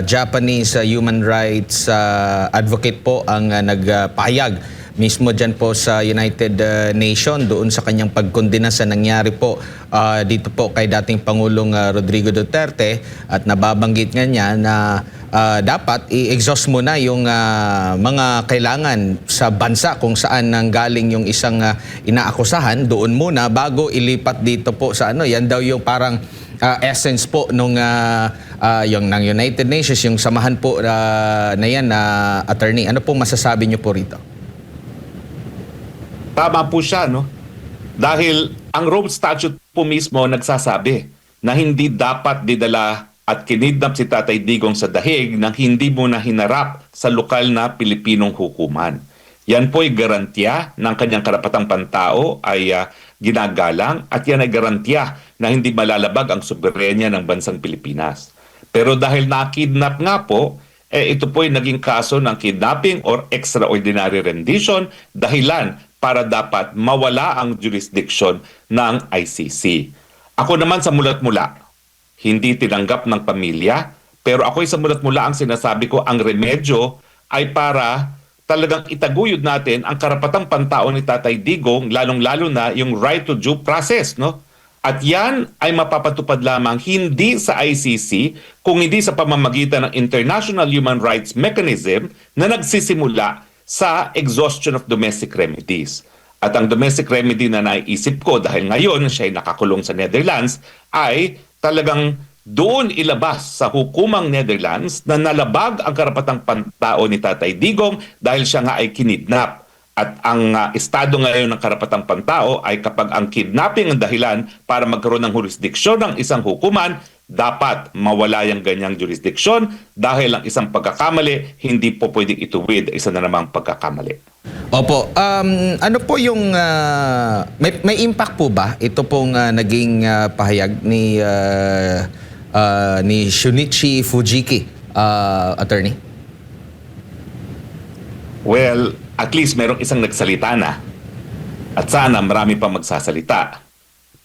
Japanese human rights advocate po ang nagpahayag mismo dyan po sa United Nations doon sa kanyang pagkondena sa nangyari po dito po kay dating Pangulong Rodrigo Duterte, at nababanggit nga niya na dapat i-exhaust muna yung mga kailangan sa bansa kung saan nanggaling yung isang inaakusahan doon muna bago ilipat dito po sa ano. Yan daw yung parang essence po nung yung ng United Nations, yung samahan po na yan na attorney. Ano pong masasabi niyo po rito? Tama po siya, no? Dahil ang Rome Statute po mismo nagsasabi na hindi dapat didala at kinidnap si Tatay Digong sa dahig nang hindi mo na hinarap sa lokal na Pilipinong hukuman. Yan po ay garantiya ng kanyang karapatang pantao ay ginagalang, at yan ay garantiya na hindi malalabag ang soberenya ng bansang Pilipinas. Pero dahil nakidnap nga po, ito po ay naging kaso ng kidnapping or extraordinary rendition, dahilan para dapat mawala ang jurisdiction ng ICC. Ako naman sa mulat-mula, hindi tinanggap ng pamilya, pero ako'y sa mulat-mula ang sinasabi ko, ang remedyo ay para talagang itaguyod natin ang karapatang pantao ni Tatay Digong, lalong-lalo na yung right to due process, no? At yan ay mapapatupad lamang hindi sa ICC, kung hindi sa pamamagitan ng International Human Rights Mechanism na nagsisimula sa exhaustion of domestic remedies. At ang domestic remedy na naiisip ko, dahil ngayon siya ay nakakulong sa Netherlands, ay talagang doon ilabas sa hukumang Netherlands na nalabag ang karapatang pantao ni Tatay Digong dahil siya nga ay kinidnap. At ang estado ngayon ng karapatang pantao ay kapag ang kidnapping ang dahilan para magkaroon ng jurisdiksyon ng isang hukuman, dapat mawala yung ganyang jurisdiksyon dahil ang isang pagkakamali hindi po pwedeng ituwid isa na namang pagkakamali. Opo, ano po yung may impact po ba ito pong naging pahayag ni Shunichi Fujiki, attorney? Well, at least merong isang nagsalita na, at sana marami pa magsasalita.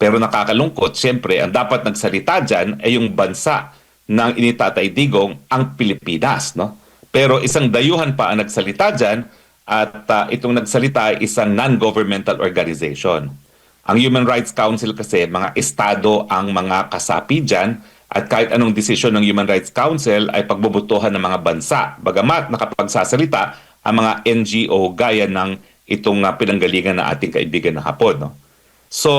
Pero nakakalungkot, siyempre, ang dapat nagsalita dyan ay yung bansa ng initatay Digong, ang Pilipinas, no? Pero isang dayuhan pa ang nagsalita dyan, at itong nagsalita ay isang non-governmental organization. Ang Human Rights Council kasi, mga estado ang mga kasapi dyan, at kahit anong desisyon ng Human Rights Council ay pagbobotohan ng mga bansa. Bagamat nakapagsasalita ang mga NGO gaya ng itong pinanggalingan ng ating kaibigan na Hapon, no? So,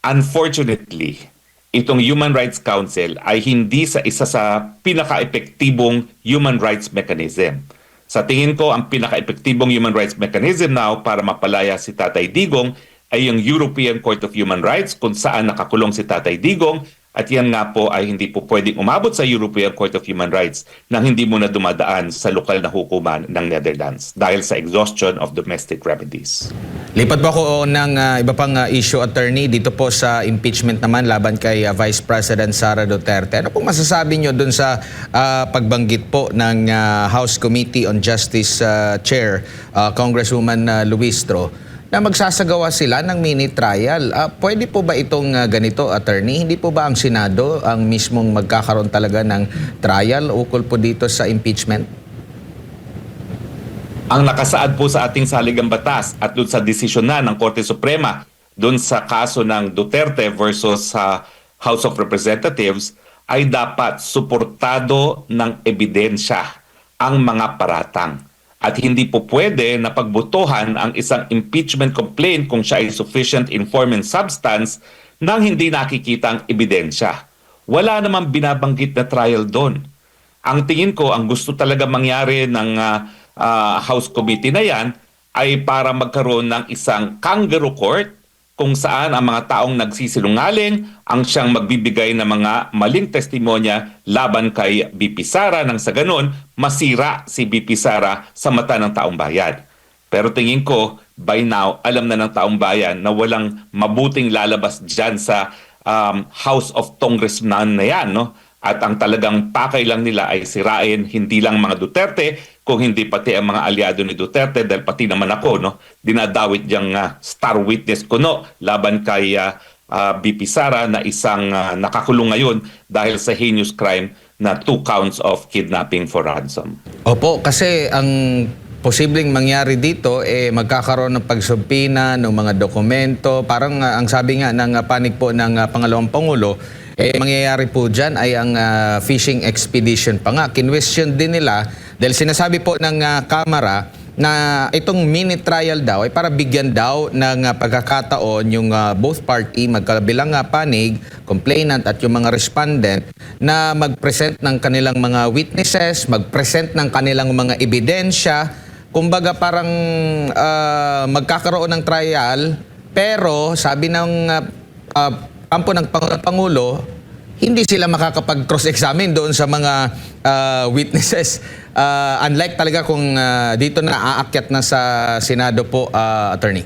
unfortunately, itong Human Rights Council ay hindi sa isa sa pinaka-epektibong human rights mechanism. Sa tingin ko, ang pinaka-epektibong human rights mechanism now para mapalaya si Tatay Digong ay yung European Court of Human Rights, kung saan nakakulong si Tatay Digong, at yan nga po ay hindi po pwedeng umabot sa European Court of Human Rights nang hindi muna dumadaan sa lokal na hukuman ng Netherlands dahil sa exhaustion of domestic remedies. Lipat po ako ng iba pang issue, attorney, dito po sa impeachment naman laban kay Vice President Sara Duterte. Ano pong masasabi nyo dun sa pagbanggit po ng House Committee on Justice Chair, Congresswoman Luistro, na magsasagawa sila ng mini trial? Pwede po ba itong ganito, attorney? Hindi po ba ang Senado ang mismong magkakaroon talaga ng trial ukol po dito sa impeachment? Ang nakasaad po sa ating saligang batas at doon sa desisyon na ng Korte Suprema doon sa kaso ng Duterte versus sa House of Representatives ay dapat suportado ng ebidensya ang mga paratang. At hindi po pwede na pagbotohan ang isang impeachment complaint kung siya ay sufficient in form and substance nang hindi nakikita ang ebidensya. Wala namang binabanggit na trial doon. Ang tingin ko, ang gusto talaga mangyari ng House Committee na yan ay para magkaroon ng isang kangaroo court kung saan ang mga taong nagsisinungaling ang siyang magbibigay ng mga maling testimonya laban kay BP Sara, nang sa ganon masira si BP Sara sa mata ng taong bayan. Pero tingin ko, by now, alam na ng taong bayan na walang mabuting lalabas dyan sa House of Congressman na yan, no? At ang talagang pakay lang nila ay sirain hindi lang mga Duterte, kung hindi pati ang mga aliado ni Duterte, dahil pati naman ako, no, dinadawit diyang star witness ko, no, laban kay BP Sara na isang nakakulong ngayon dahil sa heinous crime na 2 counts of kidnapping for ransom. Opo, kasi ang posibleng mangyari dito magkakaroon ng pagsubpina ng mga dokumento. Parang ang sabi nga ng panig po ng pangalawang pangulo, mangyayari po dyan ay ang fishing expedition pa nga. Kinwestiyon din nila dahil sinasabi po ng Kamara na itong mini trial daw ay para bigyan daw ng pagkakataon yung both party, magkabilang panig, complainant at yung mga respondent na mag-present ng kanilang mga witnesses, mag-present ng kanilang mga ebidensya. Kumbaga parang magkakaroon ng trial pero sabi ng kampo ng Pangulo, hindi sila makakapag-cross-examine doon sa mga witnesses. Unlike talaga kung dito na aakyat na sa Senado po, Attorney.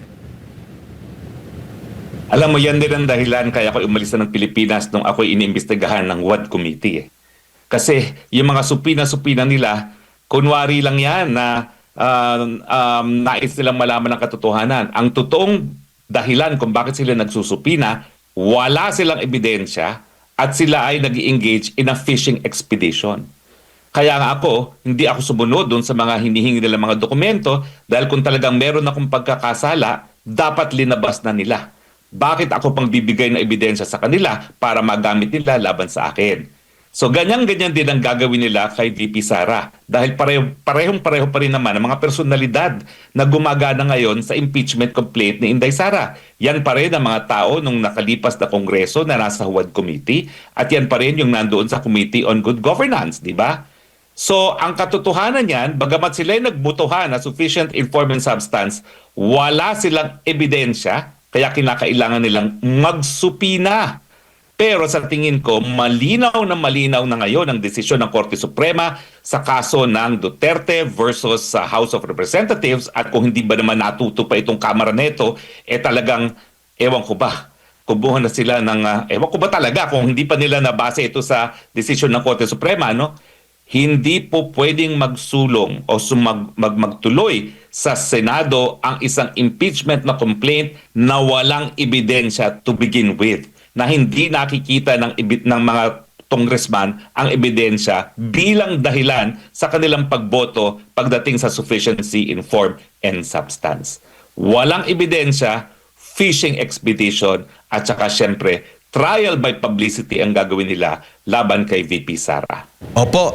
Alam mo, yan din ang dahilan kaya ako umalis na ng Pilipinas nung ako'y iniimbestigahan ng WAD Committee. Kasi yung mga supina-supina nila, kunwari lang yan na nais nilang malaman ng katotohanan. Ang totoong dahilan kung bakit sila nagsusupina, wala silang ebidensya at sila ay nag-engage in a fishing expedition. Kaya nga ako, hindi ako sumunod doon sa mga hinihingi nila mga dokumento dahil kung talagang meron akong pagkakasala, dapat linabas na nila. Bakit ako pang bibigay ng ebidensya sa kanila para magamit nila laban sa akin? So ganyan-ganyan din ang gagawin nila kay VP Sara dahil parehong-pareho pa rin naman ang mga personalidad na gumagana ngayon sa impeachment complaint ni Inday Sara. Yan pa rin ang mga tao nung nakalipas na kongreso na nasa HUAD Committee at yan pa rin yung nandoon sa Committee on Good Governance, di ba? So ang katotohanan yan, bagamat sila'y nagbutuhan na sufficient informant substance, wala silang ebidensya kaya kinakailangan nilang magsupina. Pero sa tingin ko, malinaw na ngayon ang desisyon ng Korte Suprema sa kaso ng Duterte versus sa House of Representatives at kung hindi ba naman natuto pa itong Kamara neto, talagang, ewan ko ba, kubuhan na sila ng, ewan ko ba talaga kung hindi pa nila nabase ito sa desisyon ng Korte Suprema, no? Hindi po pwedeng magsulong o magtuloy sa Senado ang isang impeachment na complaint na walang ebidensya to begin with, na hindi nakikita ng mga congressman ang ebidensya bilang dahilan sa kanilang pagboto pagdating sa sufficiency in form and substance. Walang ebidensya, fishing expedition, at saka syempre, trial by publicity ang gagawin nila laban kay VP Sara. Opo,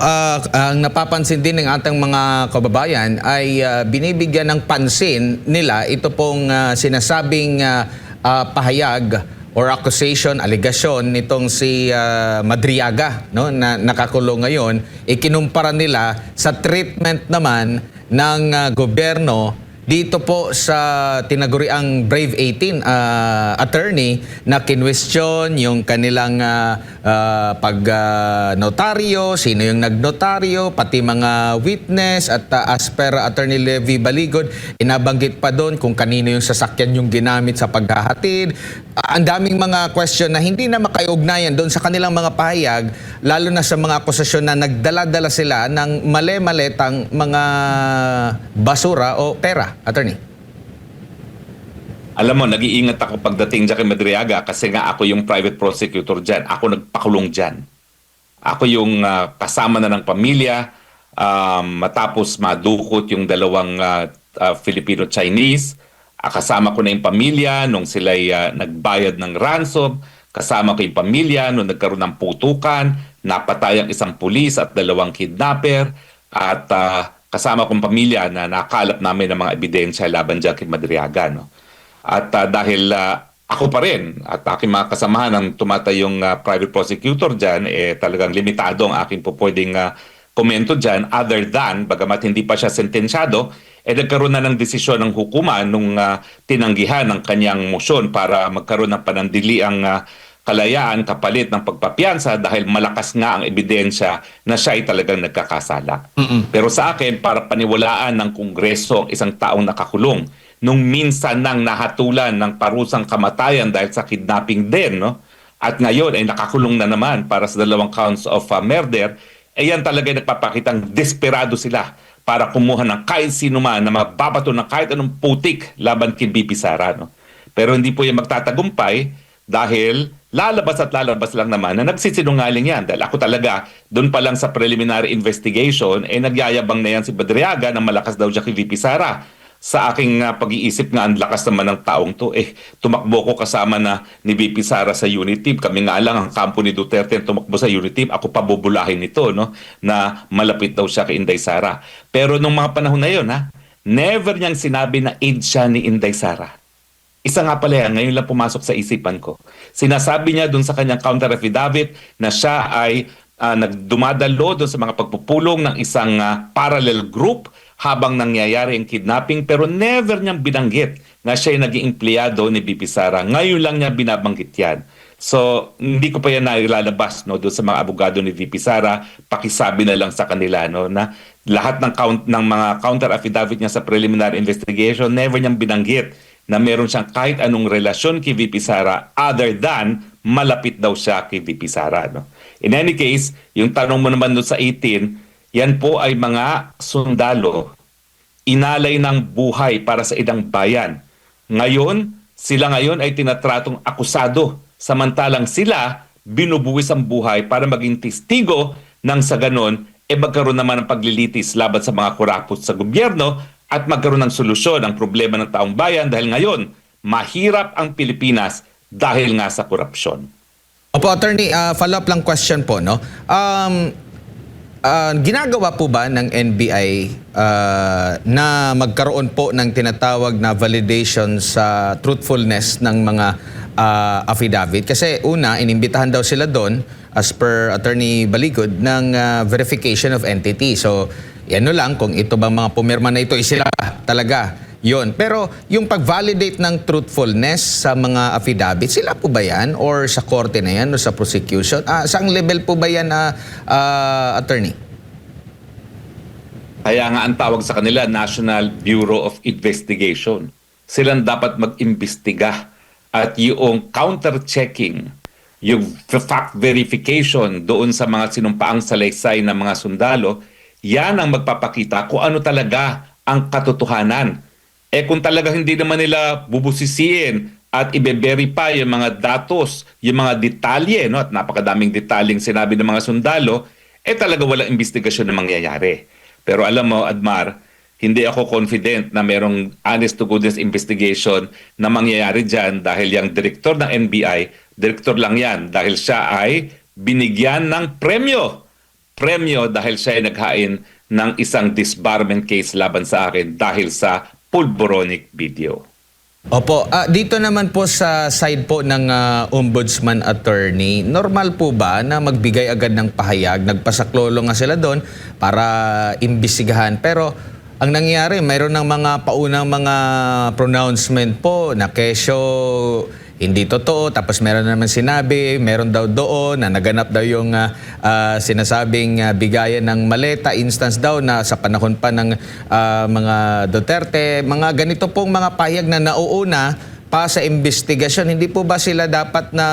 ang napapansin din ng ating mga kababayan ay binibigyan ng pansin nila ito pong sinasabing pahayag or accusation, allegation nitong si Madriaga, no, na nakakulong ngayon, ikinumpara nila sa treatment naman ng gobyerno dito po sa tinaguriang Brave 18 attorney na kinwestiyon yung kanilang pag-notaryo, sino yung nagnotaryo, pati mga witness at as per Attorney Levy Baligod, inabanggit pa doon kung kanino yung sasakyan yung ginamit sa paghahatid. Ang daming mga question na hindi na makaiugnayan doon sa kanilang mga pahayag, lalo na sa mga akusasyon na nagdala-dala sila ng mali-malitang mga basura o pera. Attorney. Alam mo, nag-iingat ako pagdating dyan kay Madriaga kasi nga ako yung private prosecutor dyan. Ako nagpakulong dyan. Ako yung kasama na ng pamilya matapos madukot yung dalawang Filipino-Chinese. Kasama ko na yung pamilya nung sila'y nagbayad ng ransom. Kasama ko yung pamilya nung nagkaroon ng putukan, napatay ang isang pulis at dalawang kidnapper. At kasama kong pamilya na nakalap namin ng mga ebidensya laban dyan kay Madriaga. No? At dahil ako pa rin at aking mga kasamahan ng tumatayong private prosecutor dyan, talagang limitado ang aking po pwedeng komento dyan other than, bagamat hindi pa siya sentensyado, nagkaroon na ng desisyon ng hukuman nung tinanggihan ng kanyang motion para magkaroon ng panandiliang kalayaan kapalit ng pagpapiyansa dahil malakas nga ang ebidensya na siya ay talagang nagkakasala. Pero sa akin, para paniwalaan ng Kongreso ang isang taong nakakulong, nung minsan nang nahatulan ng parusang kamatayan dahil sa kidnapping din, no? At ngayon ay nakakulong na naman para sa dalawang counts of murder, yan talaga ay nagpapakitang desperado sila para kumuha ng kahit sino man na mababato ng kahit anong putik laban kay VP Sara. No? Pero hindi po yan magtatagumpay dahil lalabas at lalabas lang naman na nagsisinungaling yan. Dahil ako talaga, doon pa lang sa preliminary investigation, nagyayabang na yan si Madriaga na malakas daw siya kay VP Sara. Sa aking pag-iisip nga, ang lakas naman ng taong to. Tumakbo ko kasama na ni VP Sara sa unit team. Kami nga lang, ang kampo ni Duterte ang tumakbo sa unit team. Ako pa bubulahin nito, no? Na malapit daw siya kay Inday Sara. Pero nung mga panahon na yun, never niyang sinabi na aide siya ni Inday Sara. Isa nga pala yan, ngayon lang pumasok sa isipan ko. Sinasabi niya dun sa kanyang counter affidavit na siya ay nagdumadalo dun sa mga pagpupulong ng isang parallel group habang nangyayari ang kidnapping, pero never niyang binanggit na siya ay naging empleyado ni VP Sara. Ngayon lang niya binabanggit yan. So, hindi ko pa yan nailalabas doon sa mga abogado ni VP Sara. Pakisabi na lang sa kanila na lahat ng mga counter affidavit niya sa preliminary investigation, never niyang binanggit na meron siyang kahit anong relasyon kay VP Sara other than malapit daw siya kay VP Sara. In any case, yung tanong mo naman doon sa 18, yan po ay mga sundalo, inalay ng buhay para sa idang bayan. Ngayon, sila ngayon ay tinatratong akusado, samantalang sila binubuwis ang buhay para maging testigo nang sa ganon, magkaroon naman ng paglilitis laban sa mga kurapot sa gobyerno at magkaroon ng solusyon ang problema ng taong bayan dahil ngayon, mahirap ang Pilipinas dahil nga sa korupsyon. Opo, Attorney, follow-up lang question po, no? Ginagawa po ba ng NBI na magkaroon po ng tinatawag na validation sa truthfulness ng mga affidavit? Kasi una, inimbitahan daw sila doon as per Attorney Baligod ng verification of entity. So, yan lang kung ito bang mga pumirma na ito ay sila talaga. Yun. Pero yung pag-validate ng truthfulness sa mga affidavit, sila po ba yan? Or sa korte na yan? O sa prosecution? Saang level po ba yan, attorney? Kaya nga ang tawag sa kanila, National Bureau of Investigation. Silang dapat mag-imbestiga at yung counter-checking, yung fact verification doon sa mga sinumpaang salaysay ng mga sundalo, yan ang magpapakita kung ano talaga ang katotohanan. Kung talaga hindi naman nila bubusisiin at i-verify yung mga datos, yung mga detalye, at napakadaming detalyeng sinabi ng mga sundalo, talaga walang investigasyon na mangyayari. Pero alam mo, Admar, hindi ako confident na merong honest to goodness investigation na mangyayari dyan dahil yung direktor ng NBI, direktor lang yan dahil siya ay binigyan ng premyo. Premyo dahil siya ay naghain ng isang disbarment case laban sa akin dahil sa pulboronic video. Opo, dito naman po sa side po ng ombudsman attorney, normal po ba na magbigay agad ng pahayag? Nagpasaklolo nga sila doon para imbestigahan. Pero ang nangyari, mayroon ng mga paunang mga pronouncement po na kesyo hindi totoo. Tapos meron naman sinabi, meron daw doon na naganap daw yung sinasabing bigayan ng maleta, instance daw na sa panahon pa ng mga Duterte. Mga ganito pong mga pahayag na nauuna pa sa investigasyon. Hindi po ba sila dapat na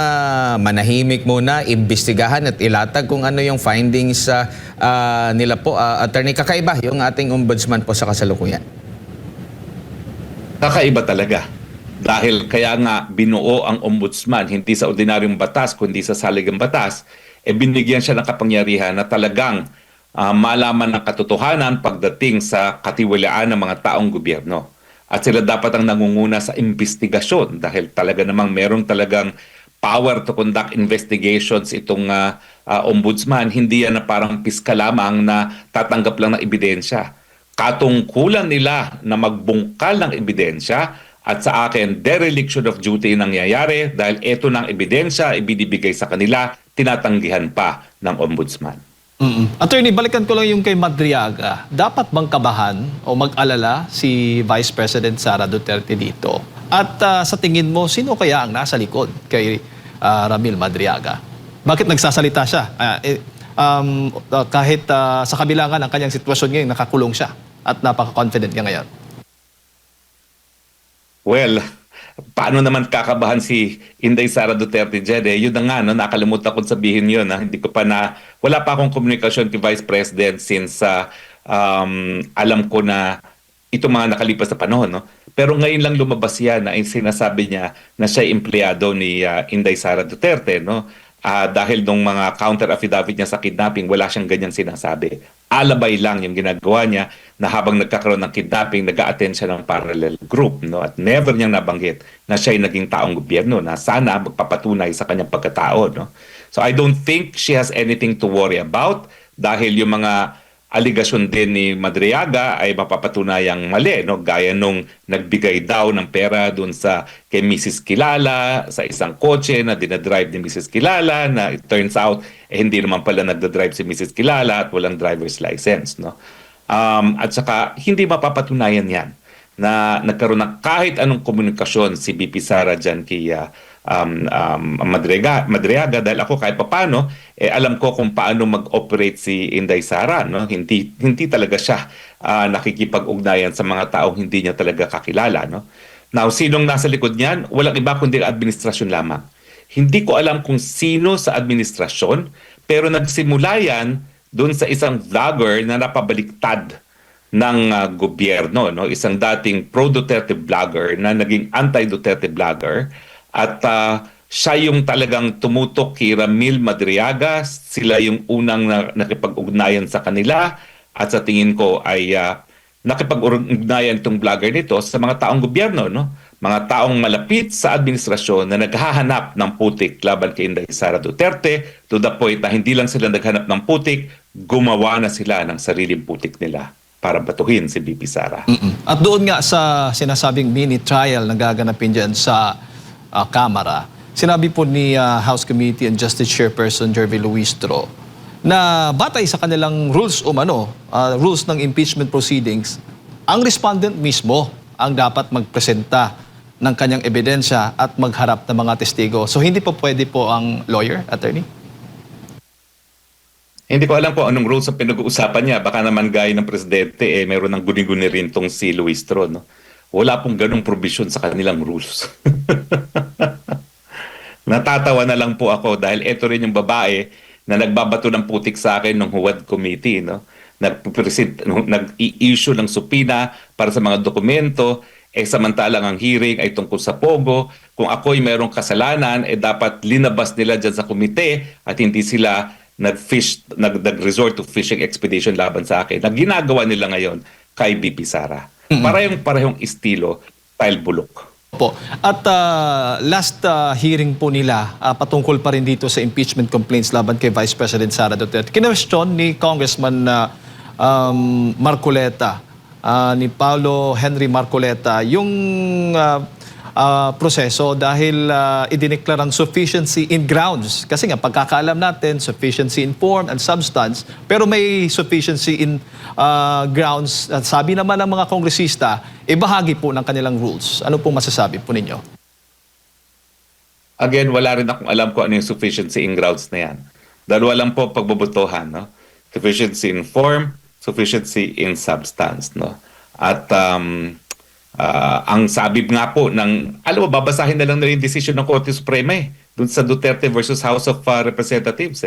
manahimik muna, imbestigahan at ilatag kung ano yung findings nila po? Attorney, kakaiba yung ating ombudsman po sa kasalukuyan. Kakaiba talaga. Dahil kaya nga binuo ang ombudsman, hindi sa ordinaryong batas, kundi sa saligang batas, binigyan siya ng kapangyarihan na talagang malaman ng katotohanan pagdating sa katiwalaan ng mga taong gobyerno. At sila dapat ang nangunguna sa investigasyon dahil talaga namang merong talagang power to conduct investigations itong ombudsman. Hindi yan na parang piskal lamang na tatanggap lang ng ebidensya. Katungkulan nila na magbungkal ng ebidensya. At sa akin, dereliction of duty nangyayari dahil ito ng ebidensya ibinibigay sa kanila, tinatanggihan pa ng ombudsman. Attorney, balikan ko lang yung kay Madriaga. Dapat bang kabahan o mag-alala si Vice President Sara Duterte dito? At sa tingin mo, sino kaya ang nasa likod kay Ramil Madriaga? Bakit nagsasalita siya? Kahit sa kabila nga ng kanyang sitwasyon ngayon, nakakulong siya at napaka-confident niya ngayon. Well, paano naman kakabahan si Inday Sara Duterte dyan Yun na nga, nakalimutan kong sabihin yun. Hindi ko pa wala pa akong komunikasyon kay Vice President since alam ko na itong mga nakalipas na panahon. Pero ngayon lang lumabas yan na sinasabi niya na siya empleyado ni Inday Sara Duterte, no? Dahil nung mga counter affidavit niya sa kidnapping, wala siyang ganyan sinasabi. Alabay lang yung ginagawa niya na habang nagkakaroon ng kidnapping, nag-a-attend siya ng parallel group, no? At never niyang nabanggit na siya ay naging taong gobyerno na sana magpapatunay sa kanyang pagkatao, no? So I don't think she has anything to worry about dahil yung mga aligasyon din ni Madriaga ay mapapatunayang mali, no? Gaya nung nagbigay daw ng pera dun sa kay Mrs. Kilala sa isang kotse na dinadrive ni Mrs. Kilala na it turns out hindi naman pala nagdadrive si Mrs. Kilala at walang driver's license, no? At saka hindi mapapatunayan yan na nagkaroon ng kahit anong komunikasyon si BP Sara dyan kay Madriaga dahil ako kahit papano alam ko kung paano mag-operate si Inday Sara, no? Hindi talaga siya nakikipag-ugnayan sa mga taong hindi niya talaga kakilala, no? Now, sinong nasa likod niyan? Walang iba kundi administrasyon lamang. Hindi ko alam kung sino sa administrasyon, pero nagsimula yan doon sa isang vlogger na napabaliktad ng gobyerno, no? Isang dating pro-Duterte vlogger na naging anti-Duterte vlogger. At siya yung talagang tumutok kay Ramil Madriaga. Sila yung unang nakipag-ugnayan sa kanila. At sa tingin ko ay nakipag-ugnayan itong vlogger nito sa mga taong gobyerno, no? Mga taong malapit sa administrasyon na naghahanap ng putik laban kay Inday Sara Duterte to the point na hindi lang sila naghanap ng putik, gumawa na sila ng sariling putik nila para batuhin si BP Sara. At doon nga sa sinasabing mini trial na gaganapin dyan sa Kamara, sinabi po ni House Committee on Justice Chairperson Jervy Luistro na batay sa kanilang rules rules ng impeachment proceedings, ang respondent mismo ang dapat magpresenta ng kanyang ebidensya at magharap ng mga testigo. So hindi po pwede po ang lawyer, attorney? Hindi ko alam kung anong rules ang pinag-uusapan niya. Baka naman gaya ng presidente, meron ng guni-guni rin tong si Luistro, no? Wala pong ganong provision sa kanilang rules. Natatawa na lang po ako dahil ito rin yung babae na nagbabato ng putik sa akin ng Huwad Committee, no? Nag-i-issue ng supina para sa mga dokumento, samantalang ang hearing ay tungkol sa Pogo. Kung ako'y mayroong kasalanan, dapat linabas nila dyan sa komite at hindi sila nag-resort to fishing expedition laban sa akin. Na ginagawa nila ngayon kay BP Sara. Parehong estilo, style bulok. Po. At last hearing po nila patungkol pa rin dito sa impeachment complaints laban kay Vice President Sara Duterte. Kinwestiyon ni Congressman Marcoleta, ni Paulo Henry Marcoleta, yung proseso dahil idineklarang sufficiency in grounds. Kasi nga, pagkakaalam natin, sufficiency in form and substance, pero may sufficiency in grounds. At sabi naman ng mga kongresista, bahagi po ng kanilang rules. Ano pong masasabi po ninyo? Again, wala rin akong alam kung ano yung sufficiency in grounds na yan. Dalawa lang po pagbubutuhan, no? Sufficiency in form, sufficiency in substance, no? At ang sabi nga po babasahin na lang na yung decision ng Korte Suprema dun sa Duterte versus House of Representatives.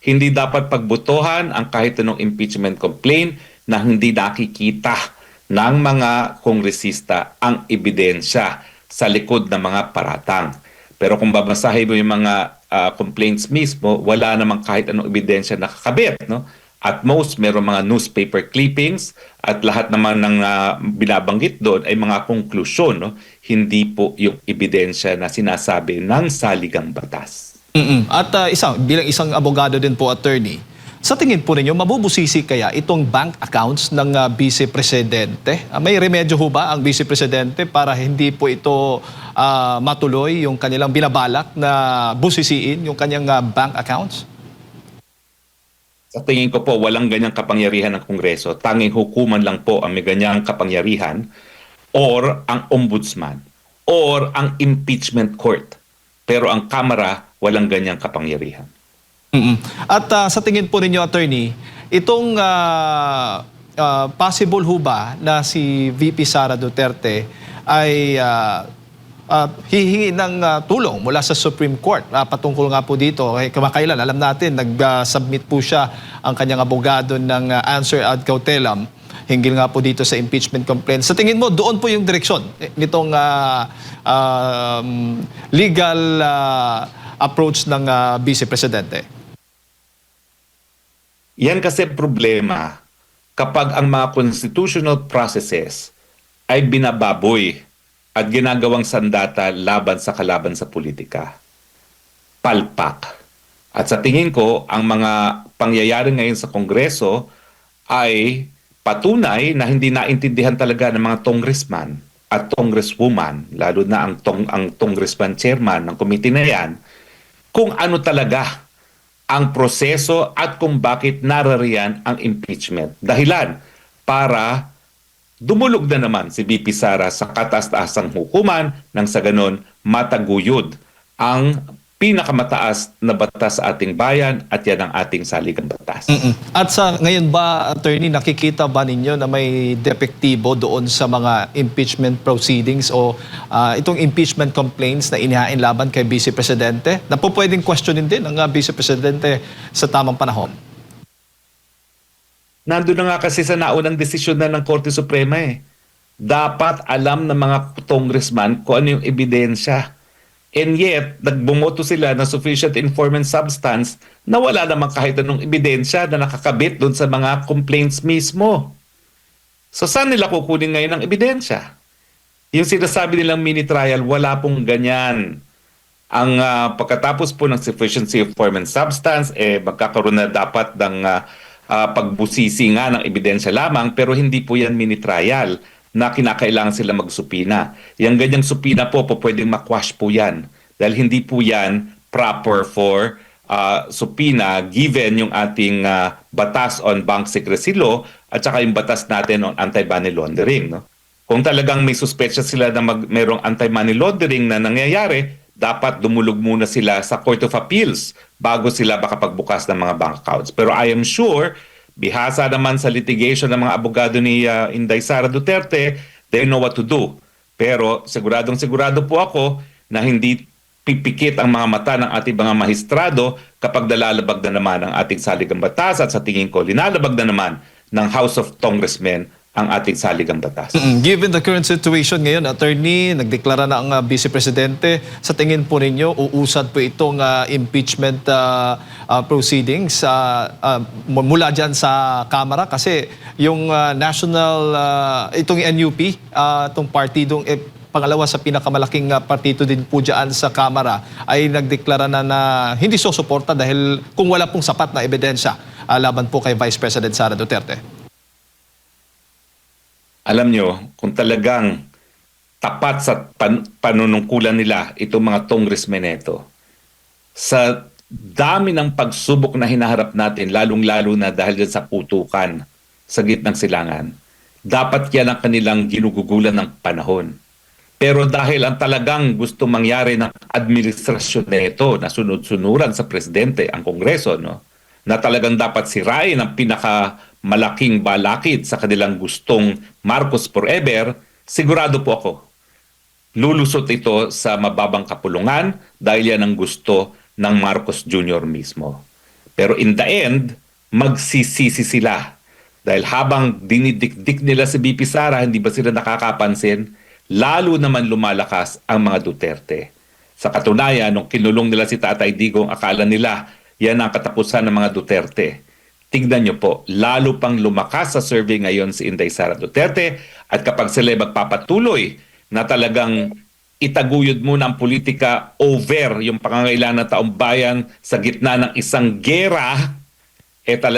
Hindi dapat pagbutuhan ang kahit anong impeachment complaint na hindi nakikita ng mga kongresista ang ebidensya sa likod ng mga paratang. Pero kung babasahin mo yung mga complaints mismo, wala namang kahit anong ebidensya nakakabit, no? At most, meron mga newspaper clippings at lahat naman ng binabanggit doon ay mga konklusyon, no? Hindi po yung ebidensya na sinasabi ng saligang batas. At bilang isang abogado din po, attorney, sa tingin po ninyo, mabubusisi kaya itong bank accounts ng Vice Presidente? May remedyo ho ba ang Vice Presidente para hindi po ito matuloy yung kanilang binabalak na busisiin yung kanyang bank accounts? Sa tingin ko po, walang ganyang kapangyarihan ng Kongreso. Tanging hukuman lang po ang may ganyang kapangyarihan or ang ombudsman or ang impeachment court. Pero ang Kamara, walang ganyang kapangyarihan. At sa tingin po ninyo, attorney, itong possible ho ba na si VP Sara Duterte ay hihingi ng tulong mula sa Supreme Court patungkol nga po dito? Kamakailan, alam natin, nag-submit po siya ang kanyang abogado ng answer ad cautelam. hinggil nga po dito sa impeachment complaint. Sa tingin mo, doon po yung direksyon nitong legal approach ng Vice Presidente? Yan kasi problema kapag ang mga constitutional processes ay binababoy at ginagawang sandata laban sa kalaban sa politika. Palpak. At sa tingin ko, ang mga pangyayari ngayon sa Kongreso ay patunay na hindi naintindihan talaga ng mga congressman at congresswoman, lalo na ang congressman chairman ng committee na yan, kung ano talaga ang proseso at kung bakit narariyan ang impeachment. Dahilan para dumulog na naman si VP Sara sa kataas-taasang hukuman nang sa ganon mataguyod ang pinakamataas na batas sa ating bayan at yan ang ating saligang batas. At sa ngayon ba, attorney, nakikita ba ninyo na may depektibo doon sa mga impeachment proceedings o itong impeachment complaints na inihain laban kay Vice Presidente na po pwedeng questionin din ng Vice Presidente sa tamang panahon? Nandun na nga kasi sa naunang desisyon na ng Korte Suprema eh. Dapat alam ng mga congressman kung ano yung ebidensya. And yet, nagbumoto sila ng sufficient informant substance na wala namang kahit anong ebidensya na nakakabit doon sa mga complaints mismo. So saan nila kukunin ngayon ang ebidensya? Yung sinasabi nilang mini trial, wala pong ganyan. Ang pagkatapos po ng sufficiency of form and substance, magkakaroon na dapat ng pagbusisi nga ng ebidensya lamang, pero hindi po yan mini trial na kinakailangan sila magsupina. Yung ganyang supina po pwedeng makwash po yan. Dahil hindi po yan proper for supina given yung ating batas on bank secrecy law at saka yung batas natin on anti-money laundering. No? Kung talagang may suspetsya sila na merong anti-money laundering na nangyayari, dapat dumulog muna sila sa Court of Appeals bago sila makapagbukas ng mga bank accounts. Pero I am sure bihasa naman sa litigation ng mga abogado ni Inday Sara Duterte, they know what to do. Pero sigurado po ako na hindi pipikit ang mga mata ng ating mga mahistrado kapag nalalabag na naman ang ating saligang batas at sa tingin ko, linalabag na naman ng House of Congressmen ang ating saligang batas. Given the current situation ngayon, attorney, nagdeklara na ang Vice Presidente. Sa tingin po ninyo, uusad po itong impeachment proceedings mula dyan sa Kamara? Kasi yung itong NUP, itong partidong pangalawa sa pinakamalaking partido din po dyan sa Kamara, ay nagdeklara na hindi susuporta dahil kung wala pong sapat na ebidensya laban po kay Vice President Sara Duterte. Alam nyo, kung talagang tapat sa panunungkulan nila itong mga congressmen ito, sa dami ng pagsubok na hinaharap natin, lalong-lalo na dahil dyan sa putukan sa gitnang silangan, dapat yan ang kanilang ginugugulan ng panahon. Pero dahil ang talagang gusto mangyari ng administrasyon nito na sunod-sunuran sa presidente, ang Kongreso, no, na talagang dapat sirain ang pinakamalaking balakid sa kanilang gustong Marcos forever, sigurado po ako, lulusot ito sa mababang kapulungan dahil yan ang gusto ng Marcos Jr. mismo. Pero in the end, magsisisi sila. Dahil habang dinidikdik nila si BP Sara, hindi ba sila nakakapansin, lalo naman lumalakas ang mga Duterte. Sa katunayan, nung kinulong nila si Tatay Digong, akala nila yan ang katapusan ng mga Duterte. Tignan nyo po, lalo pang lumakas sa survey ngayon si Inday Sara Duterte at kapag sila magpapatuloy na talagang itaguyod muna ang politika over yung pangangailangan ng taong bayan sa gitna ng isang gera, talagang